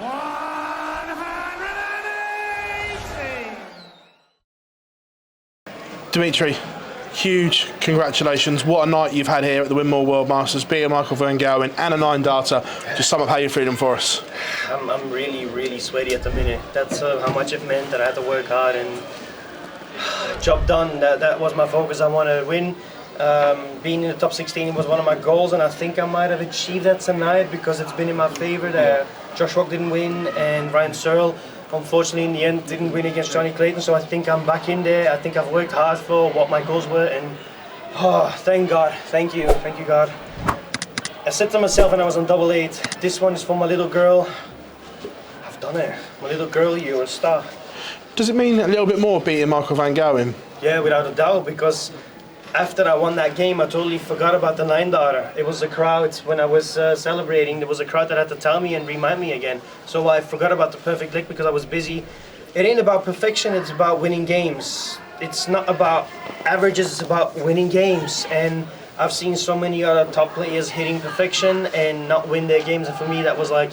180. Dimitri, huge congratulations. What a night you've had here at the Winmore World Masters, beating Michael van Gerwen and a 9-darter. Just sum up how you're feeling for us. I'm really sweaty at the minute. That's how much it meant that I had to work hard and job done. That was my focus. I wanted to win. Being in the top 16 was one of my goals, and I think I might have achieved that tonight because it's been in my favour. Josh Rock didn't win, and Ryan Searle, unfortunately, in the end, didn't win against Johnny Clayton. So I think I'm back in there. I think I've worked hard for what my goals were, and thank God, thank you God. I said to myself when I was on double eight, this one is for my little girl. I've done it. My little girl, you're a star. Does it mean a little bit more beating Michael van Gerwen? Yeah, without a doubt, because after I won that game, I totally forgot about the 9-darter. It was a crowd, when I was celebrating, there was a crowd that had to tell me and remind me again. So I forgot about the perfect lick because I was busy. It ain't about perfection, it's about winning games. It's not about averages, it's about winning games. And I've seen so many other top players hitting perfection and not win their games. And for me, that was like,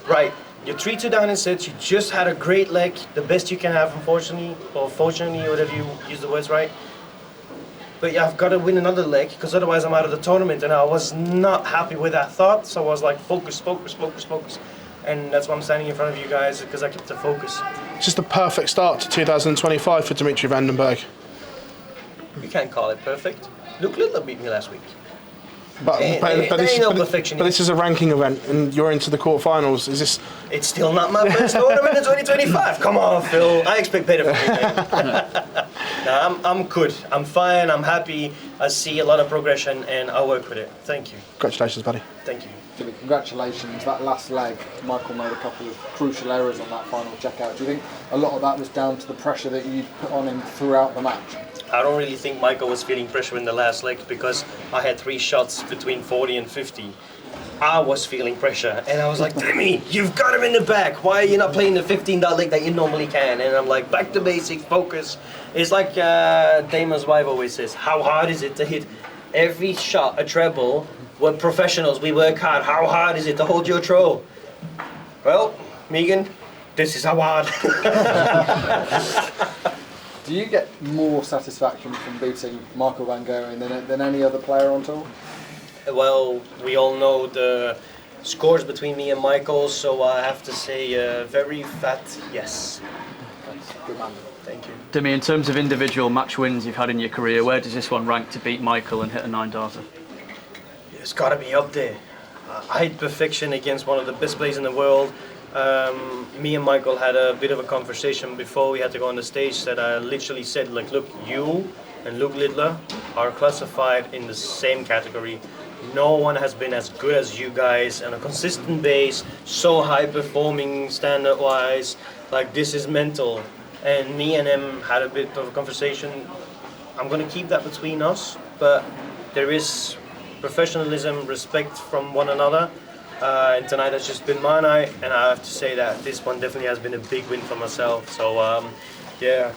right, you're 3-2 down in sets, you just had a great leg, the best you can have, unfortunately, or fortunately, whatever you use the words right. But yeah, I've got to win another leg because otherwise I'm out of the tournament, and I was not happy with that thought. So I was like, focus. And that's why I'm standing in front of you guys, because I kept the focus. It's just a perfect start to 2025 for Dimitri van den Bergh. You can't call it perfect. Luke Littler beat me last week. But perfection. But this is a ranking event, and you're into the quarterfinals. Is this? It's still not my first tournament in 2025. Come on, Phil. I expect better from you, man. No, I'm good. I'm fine. I'm happy. I see a lot of progression, and I'll work with it. Thank you. Congratulations, buddy. Thank you. Jimmy, congratulations. That last leg, Michael made a couple of crucial errors on that final checkout. Do you think a lot of that was down to the pressure that you put on him throughout the match? I don't really think Michael was feeling pressure in the last leg because I had 3 shots between 40 and 50. I was feeling pressure, and I was like, Timmy, you've got him in the back. Why are you not playing the 15-dot leg that you normally can? And I'm like, back to basics, focus. It's like Damon's wife always says, how hard is it to hit every shot a treble? We're professionals, we work hard. How hard is it to hold your throw? Well, Megan, this is how hard. Do you get more satisfaction from beating Michael van Gerwen than any other player on tour? Well, we all know the scores between me and Michael, so I have to say very fat yes. Good man. Thank you. Demi, in terms of individual match wins you've had in your career, where does this one rank to beat Michael and hit a 9-darter? It's got to be up there. I hit perfection against one of the best players in the world. Me and Michael had a bit of a conversation before we had to go on the stage that I literally said, like, look, you and Luke Littler are classified in the same category. No one has been as good as you guys on a consistent base, so high performing standard wise. Like, this is mental. And me and him had a bit of a conversation. I'm going to keep that between us, but there is professionalism, respect from one another. And tonight has just been my night, and I have to say that this one definitely has been a big win for myself. So, yeah,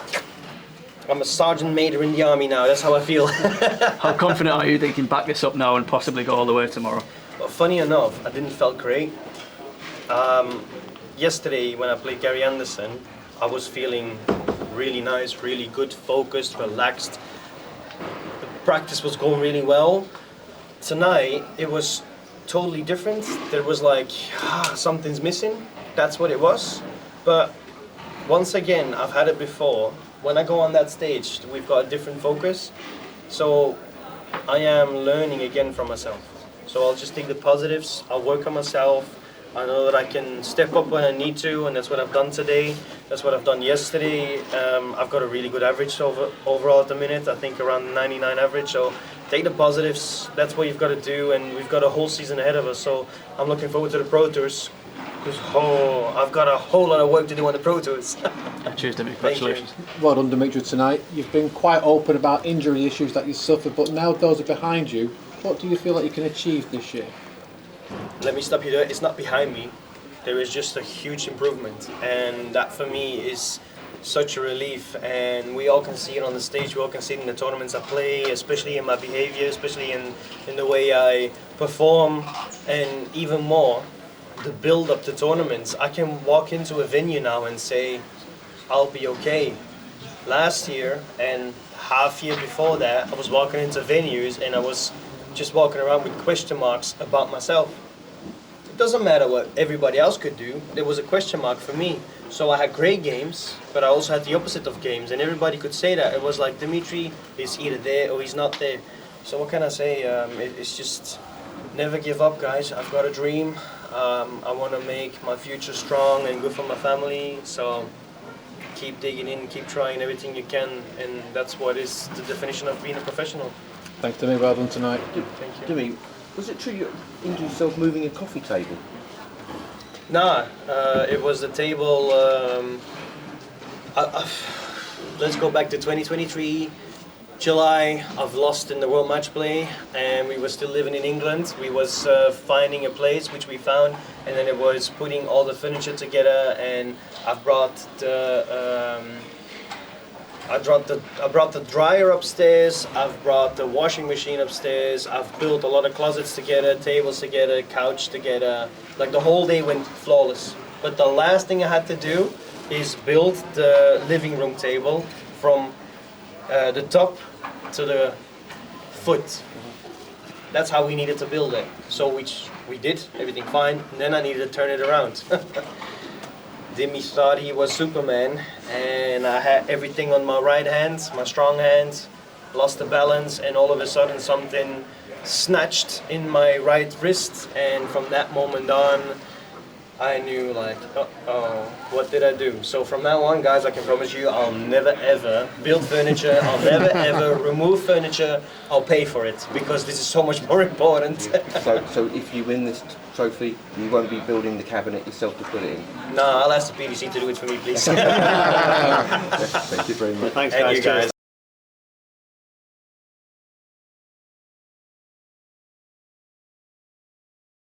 I'm a sergeant major in the army now. That's how I feel. How confident are you that you can back this up now and possibly go all the way tomorrow? Well, funny enough, I didn't feel great. Yesterday, when I played Gary Anderson, I was feeling really nice, really good, focused, relaxed. The practice was going really well. Tonight, it was totally different. There was like, something's missing. That's what it was. But once again, I've had it before. When I go on that stage, we've got a different focus. So I am learning again from myself. So I'll just take the positives. I'll work on myself. I know that I can step up when I need to, and that's what I've done today. That's what I've done yesterday. I've got a really good average overall at the minute. I think around 99 average. So take the positives. That's what you've got to do, and we've got a whole season ahead of us. So I'm looking forward to the Pro Tours. Because I've got a whole lot of work to do on the Pro Tours. Cheers, Demi. Congratulations. Well done, Dimitri, tonight. You've been quite open about injury issues that you suffered, but now those are behind you. What do you feel like you can achieve this year? Let me stop you there. It's not behind me. There is just a huge improvement, and that for me is such a relief. And we all can see it on the stage. We all can see it in the tournaments I play, especially in my behavior, especially in the way I perform, and even more the build up to tournaments. I can walk into a venue now and say, I'll be okay. Last year and half year before that, I was walking into venues and I was just walking around with question marks about myself. It doesn't matter what everybody else could do, there was a question mark for me. So I had great games, but I also had the opposite of games, and everybody could say that. It was like, Dimitri is either there or he's not there. So what can I say? It's just never give up, guys. I've got a dream. I want to make my future strong and good for my family. So keep digging in, keep trying everything you can, and that's what is the definition of being a professional. Thanks, Dimi. Well done tonight. Thank you. Dimi, was it true you injured yourself moving a coffee table? Nah, it was the table. Let's go back to 2023, July. I've lost in the World Match Play, and we were still living in England. We was finding a place which we found, and then it was putting all the furniture together. And I brought the dryer upstairs. I've brought the washing machine upstairs. I've built a lot of closets together, tables together, couch together. Like the whole day went flawless. But the last thing I had to do is build the living room table from the top to the foot. That's how we needed to build it. So which we did, everything fine. And then I needed to turn it around. Dimi thought he was Superman, and I had everything on my right hand, my strong hand, lost the balance, and all of a sudden something snatched in my right wrist, and from that moment on, I knew like, uh-oh, what did I do? So from now on, guys, I can promise you, I'll never ever build furniture, I'll never ever remove furniture, I'll pay for it, because this is so much more important. So if you win this trophy, you won't be building the cabinet yourself to put it in? Nah, I'll ask the PDC to do it for me, please. Thank you very much. Thanks, guys.